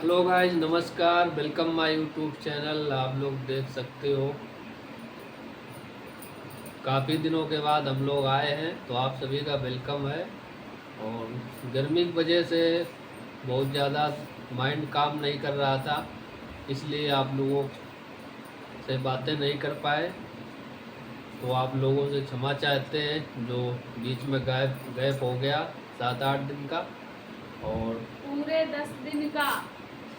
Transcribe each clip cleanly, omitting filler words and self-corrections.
Hello guys, नमस्कार। Welcome my YouTube channel. आप लोग देख सकते हो काफ़ी दिनों के बाद हम लोग आए हैं, तो आप सभी का वेलकम है। और गर्मी की वजह से बहुत ज़्यादा माइंड काम नहीं कर रहा था, इसलिए आप लोगों से बातें नहीं कर पाए। तो आप लोगों से क्षमा चाहते हैं जो बीच में गैप हो गया 7-8 दिन का, और पूरे 10 दिन का।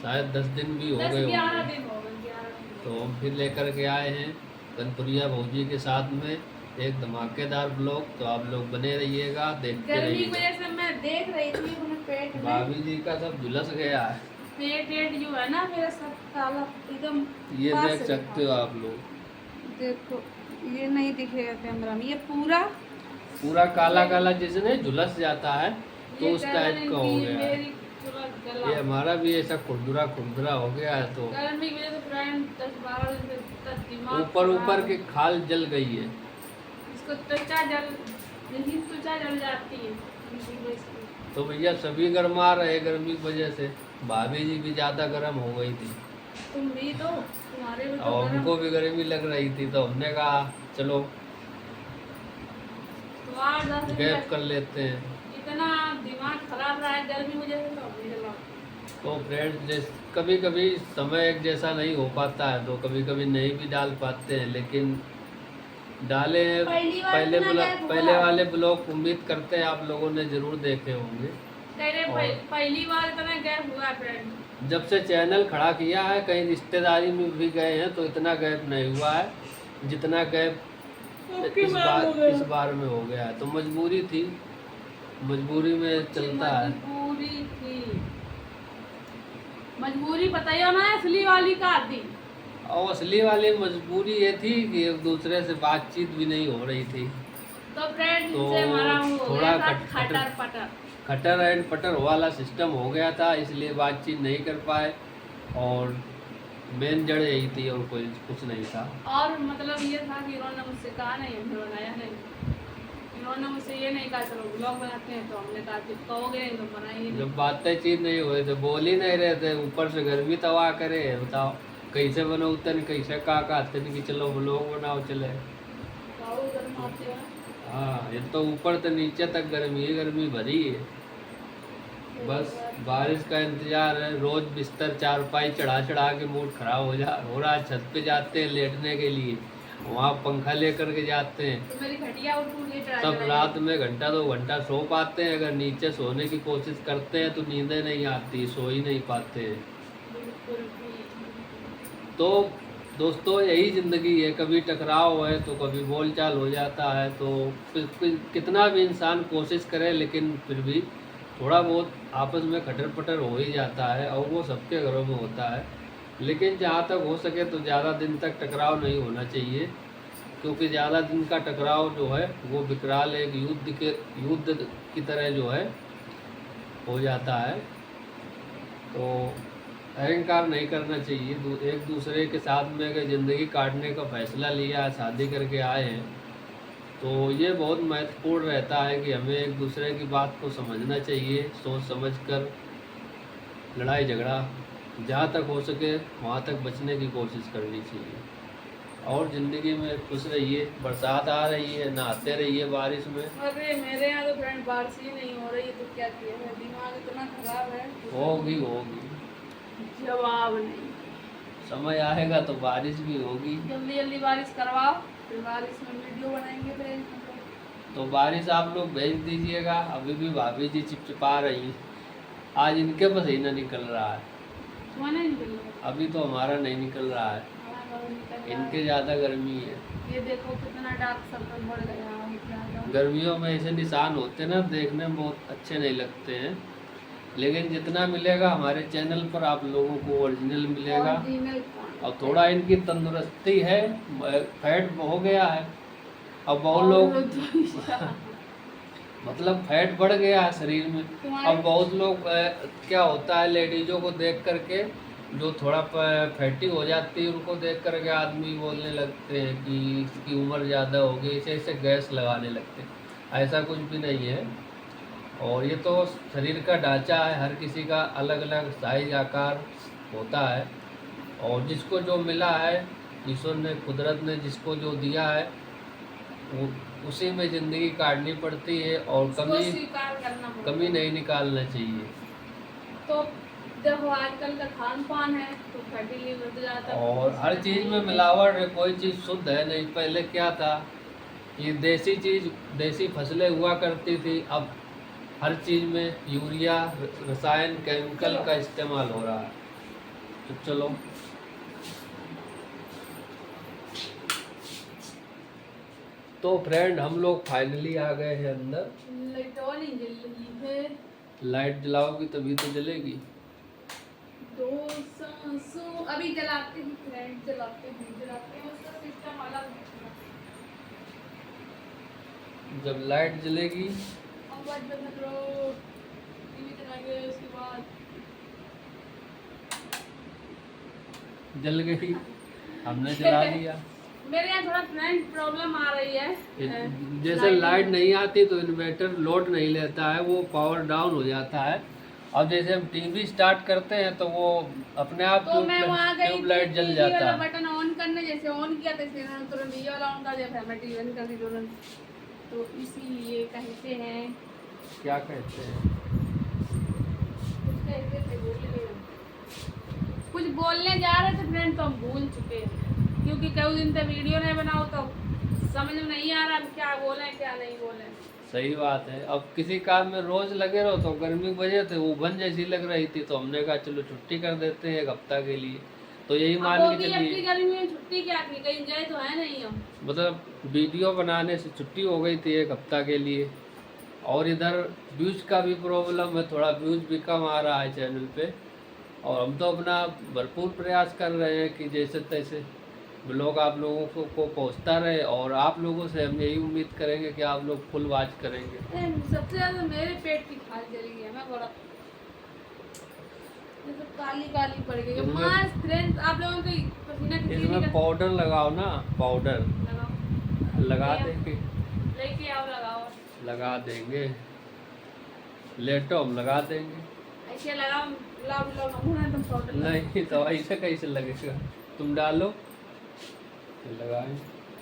शायद 10 दिन भी हो दस गए ग्यारह होंगे। दिन हो गए, 11 दिन। तो हम फिर लेकर के आए हैं कनपुरिया भौजी के साथ में एक धमाकेदार ब्लॉग। तो आप लोग बने रहिएगा, देखते गर्मी की रहिएगा। वजह से मैं देख रही थी अपने पेट में। भाभी जी का सब झुलस गया है, पेट वेट जो है ना मेरा सब काला एकदम। ये पास देख से सकते हो दिखाओ। आप लोग। देखो, ये नहीं दिखेगा कैमरा में, ये पूरा पूरा काला काला जिसने झुलस जाता है तो ये उस गर्दन टाइप का इनकी, हो ये गया है। मेरी पूरा गला। ये हमारा भी ऐसा खुरदुरा खुरदुरा हो गया है। तो गर्मी की वजह से फ्रेंड 10-12 दिन से तक दिमाग ऊपर खराब ऊपर है। की खाल जल गई है। इसको त्वचा जल, यही त्वचा जल जाती है इसी वजह से। तो भैया सभी गर्मा रहे गर्मी की वजह से। भाभी जी भी ज़्यादा गर्म हो गई थी तुम भी तो, तुम्हारे भी तो और गर्म। हमको भी गर्मी लग रही थी, तो हमने कहा चलो तो 8-10 दिन गैप तक कर लेते हैं। इतना दिमाग खराब रहा है गर्मी की वजह से, तो अभी चलो। तो फ्रेंड्स, कभी कभी समय एक जैसा नहीं हो पाता है, तो कभी कभी नहीं भी डाल पाते हैं, लेकिन डाले हैं। पहली बार इतना गैप पहले हुआ। वाले ब्लॉग उम्मीद करते हैं आप लोगों ने ज़रूर देखे होंगे। तेरे और पहली बार इतना गैप हुआ फ्रेंड। जब से चैनल खड़ा किया है, कहीं रिश्तेदारी में भी गए हैं तो इतना गैप नहीं हुआ है जितना गैप इस बार में हो गया है। तो मजबूरी थी, मजबूरी में चलता है। मजबूरी थी। मजबूरी बताइयो ना, असली वाली का थी। और असली वाली मजबूरी ये थी कि एक दूसरे से बातचीत भी नहीं हो रही थी। तो फ्रेंड तो से हमारा वो हो थोड़ा गया था खटर पटर। खटर एंड पटर वाला सिस्टम हो गया था, इसलिए बातचीत नहीं कर पाए। और मेन जड़ यही थी और कोई कुछ नहीं था। और मतलब ये था कि इन्होंने मुझसे कहा नहीं, हमने बनाया नहीं। इन्होंने मुझसे ये नहीं कहा चलो ब्लॉग बनाते हैं, तो हमने कहा कि कहोगे नहीं तो बनाएंगे नहीं। जब बातचीत नहीं हुई तो बोल ही नहीं रहे थे, ऊपर से गर्मी तबाह करे। बताओ कैसे बनो उतन, कैसे का कि चलो ब्लॉग बनाओ चले। बहुत गर्म आते हैं। हाँ, ये तो ऊपर से नीचे तक गर्मी भरी है। बस बारिश का इंतजार है। रोज बिस्तर चारपाई चढ़ा चढ़ा के मूड खराब हो रहा है। छत पे जाते हैं लेटने के लिए, वहाँ पंखा लेकर के जाते हैं। तो मेरी घटिया और टूट गई सब रात में घंटा 2 घंटा सो पाते हैं। अगर नीचे सोने की कोशिश करते हैं तो नींदें नहीं आती, सो ही नहीं पाते हैं। बिल्कुल भी। तो दोस्तों, यही ज़िंदगी है। कभी टकराव है तो कभी बोलचाल हो जाता है। तो कितना भी इंसान कोशिश करे, लेकिन फिर भी थोड़ा बहुत आपस में खटर पटर हो ही जाता है, और वो सबके घरों में होता है। लेकिन जहाँ तक हो सके तो ज़्यादा दिन तक टकराव नहीं होना चाहिए, क्योंकि ज़्यादा दिन का टकराव जो है वो विकराल एक युद्ध की तरह जो है हो जाता है। तो अहंकार नहीं करना चाहिए। एक दूसरे के साथ में अगर ज़िंदगी काटने का फैसला लिया है, शादी करके आए हैं, तो ये बहुत महत्वपूर्ण रहता है कि हमें एक दूसरे की बात को समझना चाहिए। सोच समझ कर लड़ाई झगड़ा जहाँ तक हो सके वहाँ तक बचने की कोशिश करनी चाहिए। और ज़िंदगी में खुश रहिए। बरसात आ रही है, नहाते रहिए बारिश में। अरे मेरे यहाँ तो फ्रेंड बारिश ही नहीं हो रही है, तो क्या किया है, दिमाग इतना खराब है। होगी होगी, जवाब नहीं। समय आएगा तो बारिश भी होगी। जल्दी जल्दी बारिश करवाओ, फिर बारिश में वीडियो बनाएंगे फ्रेंड। तो बारिश आप लोग भेज दीजिएगा। अभी भी भाभी जी चिपचिपा रही हैं, आज इनके पसीना निकल रहा है। तुम्हें नहीं निकल रहा? अभी तो हमारा नहीं निकल रहा है, हमारा घरों निकल रहा इनके है। ज़्यादा गर्मी है। ये देखो कितना डार्क सर्कल बढ़ गया है, क्या करूं? गर्मियों में ऐसे निशान होते हैं ना, देखने में बहुत अच्छे नहीं लगते हैं, लेकिन जितना मिलेगा हमारे चैनल पर आप लोगों को ओरिजिनल मिलेगा। Original कौन? और थोड़ा इनकी तंदुरुस्ती है, फैट हो गया है। अब बहुत और लोग तो मतलब फैट बढ़ गया है शरीर में। तुम्हारे अब बहुत लोग क्या होता है, लेडीज़ों को देख करके जो थोड़ा फैटी हो जाती है, उनको देख करके आदमी बोलने लगते हैं कि इसकी उम्र ज़्यादा हो गई, ऐसे ऐसे गैस लगाने लगते हैं। ऐसा कुछ भी नहीं है। और ये तो शरीर का ढांचा है, हर किसी का अलग अलग साइज आकार होता है, और जिसको जो मिला है, ईश्वर ने, कुदरत ने जिसको जो दिया है, वो उसी में ज़िंदगी काटनी पड़ती है, और इसको कमी स्वीकार करना पड़ता कमी है। नहीं निकालना चाहिए। तो देखो आजकल का खान पान है तो फैटी लिवर बढ़ जाता है, और हर चीज़ में मिलावट है, कोई चीज़ शुद्ध है नहीं। पहले क्या था कि देसी चीज़, देसी फसलें हुआ करती थी, अब हर चीज़ में यूरिया, रसायन, केमिकल का इस्तेमाल हो रहा है। तो चलो, तो फ्रेंड हम लोग फाइनली आ गए हैं अंदर। लाइट और नहीं जल रही है। लाइट जलाओगी तभी तो जलेगी। दो सांसों अभी जलाते हैं फ्रेंड, जलाते हैं उसका सिस्टम अलग है। जब लाइट जलेगी अब बात बंद करो, टीवी चलाएंगे उसके बाद। जल गई, हमने जला लिया। मेरे यहाँ थोड़ा फ्रेंड प्रॉब्लम आ रही है। जैसे लाइट नहीं आती तो इन्वर्टर लोड नहीं लेता है, वो पावर डाउन हो जाता है। अब जैसे हम टीवी स्टार्ट करते हैं तो वो अपने आप तो मैं वहाँ गई ट्यूबलाइट जल टीवी जाता वाला है। बटन ऑन करने, जैसे ऑन किया तो इसने तुरंत ये वाला ऑन कर दिया, फिर मैं टीवी बंद कर दी तुरंत। तो इसीलिए कहते हैं, क्या कहते हैं, कुछ बोलने जा रहे थे फ्रेंड तो हम भूल चुके हैं, क्योंकि कई दिन तक वीडियो नहीं बनाओ तो समझ में नहीं आ रहा क्या बोले क्या नहीं बोले। सही बात है। अब किसी काम में रोज लगे रहो तो गर्मी की वजह से उबन जैसी लग रही थी, तो हमने कहा चलो छुट्टी कर देते हैं एक हफ्ता के लिए। तो यही मान के चलिए, गर्मी में छुट्टी क्या की, कहीं गए तो है नहीं हम। मतलब वीडियो बनाने से छुट्टी हो गई थी एक हफ्ता के लिए। और इधर व्यूज का भी प्रॉब्लम है, थोड़ा व्यूज भी कम आ रहा है चैनल पे। और हम तो अपना भरपूर प्रयास कर रहे हैं कि जैसे तैसे ब्लॉग आप लोगों को पहुंचता रहे, और आप लोगों से हम यही उम्मीद करेंगे कि आप लोग फुल वॉच करेंगे। सबसे ज़्यादा मेरे पेट की खाल चली गई है, मैं बड़ा तो काली काली पड़ गई है। फ्रेंड्स आप लोगों को पसीना इसमें पाउडर लगाओ ना, पाउडर लगा देंगे, लेके आओ, लगाओ, लगा देंगे, लेटो हम लगा देंगे। ऐसे लगाओ, लाओ तुम पाउडर नहीं तो ऐसे कैसे लगेगा, तुम डालो फिर लगाए,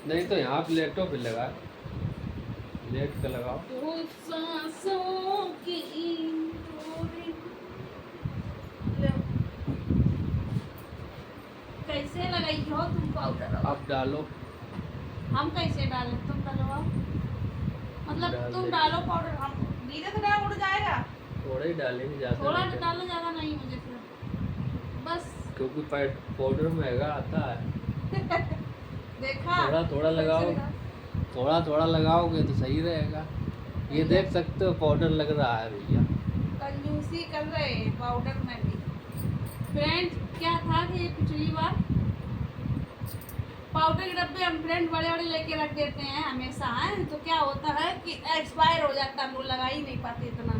नहीं तो यहाँ पे लेटो फिर लगाए, लेट कर लगाओ। दो सांसों की डोरी। कैसे लगाई हो तुम पाउडर? आप डालो, हम कैसे डालें, तुम डलवाओ, मतलब डाल तुम देंगे। डालो पाउडर, हम धीरे से डाल, उड़ जाएगा। थोड़ा ही डालेंगे, ज़्यादा थोड़ा नहीं डालो, ज़्यादा नहीं मुझे फिर बस। क्योंकि पाउडर महंगा आता है। देखा, थोड़ा थोड़ा लगाओ, थोड़ा थोड़ा लगाओगे तो सही रहेगा। ये देख सकते हो पाउडर लग रहा है भैया, कंजूसी कर रहे हैं पाउडर में भी। फ्रेंड्स क्या था कि पिछली बार पाउडर के डब्बे हम फ्रेंड बड़े बड़े लेके रख देते हैं हमेशा, है तो क्या होता है कि एक्सपायर हो जाता है, हम लोग लगा ही नहीं पाते इतना।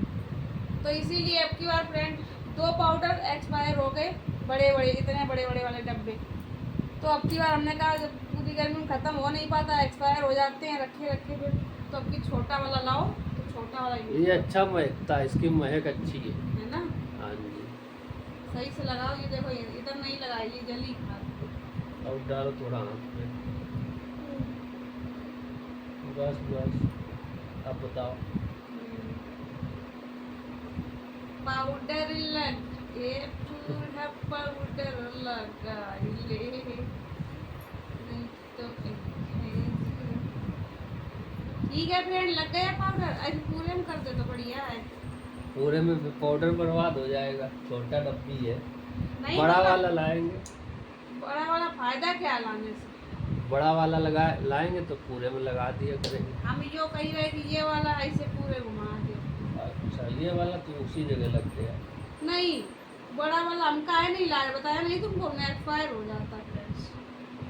तो इसीलिए अब की बार फ्रेंड 2 पाउडर एक्सपायर हो गए, बड़े बड़े, इतने बड़े बड़े वाले डब्बे। तो अब की बार हमने कहा जब पूरी गर्मी में ख़त्म हो नहीं पाता, एक्सपायर हो जाते हैं रखे रखे फिर, तो अब की छोटा वाला लाओ, तो छोटा वाला यूज, ये अच्छा महकता है, इसकी महक अच्छी है ना। हाँ जी। सही से लगाओ, ये देखो ये इधर नहीं लगाई, ये जली खा। अब डालो थोड़ा हाथ में, बस बस। अब बताओ, पाउडर लगे पूरा पाउडर लगाई ले, नहीं तो ठीक है फ्रेंड, लग गया पाउडर। ऐसे पूरे में कर दे तो बढ़िया है। पूरे में पाउडर बर्बाद हो जाएगा, छोटा डब्बी है, नहीं बड़ा मतलब वाला लाएंगे, बड़ा वाला फायदा क्या लाने से? बड़ा वाला लाएंगे तो पूरे में लगा दिया करेंगे। हम यो कही रहे कि ये वाला ऐसे पूरे घुमा दे। अच्छा, ये वाला तो उसी जगह लग गया। नहीं, बड़ा वाला हम काहे नहीं लाए, बताया नहीं तुमको, एक्सपायर हो जाता है फ्रेंड्स।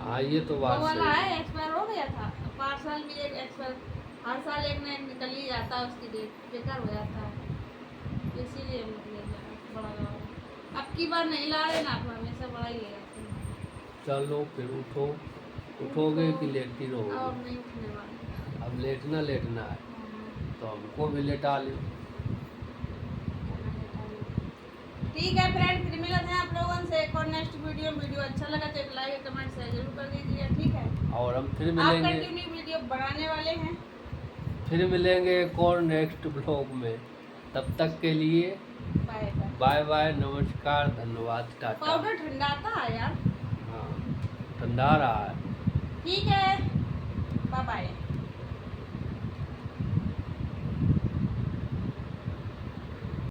हाँ ये तो वो बात वाला सही है एक्सपायर हो गया था, पार्सल भी एक एक्सपायर, हर साल एक नया निकल ही जाता है, उसकी डेट बेकार हो जाता है, इसीलिए हम ले जाए बड़ा वाला। अब की बार नहीं ला रहे ना, आप हमेशा बड़ा ही ले जाते हैं। चलो फिर उठो, उठोगे कि लेटी अब रहोगे? नहीं उठने वाले। अब लेटना है तो हमको भी लेटा लो। ठीक है फ्रेंड, फिर मिलते हैं आप लोगों से एक और नेक्स्ट वीडियो अच्छा लगा तो एक लाइक कमेंट शेयर जरूर कर दीजिए, ठीक है। और हम फिर आप मिलेंगे, कंटिन्यू वीडियो बनाने वाले हैं। फिर मिलेंगे एक और नेक्स्ट ब्लॉग में। तब तक के लिए बाय बाय। बाय बाय, नमस्कार, धन्यवाद, टाटा। पाउडर ठंडा आता है यार। हाँ, ठंडा रहा है। ठीक है, बाय बाय।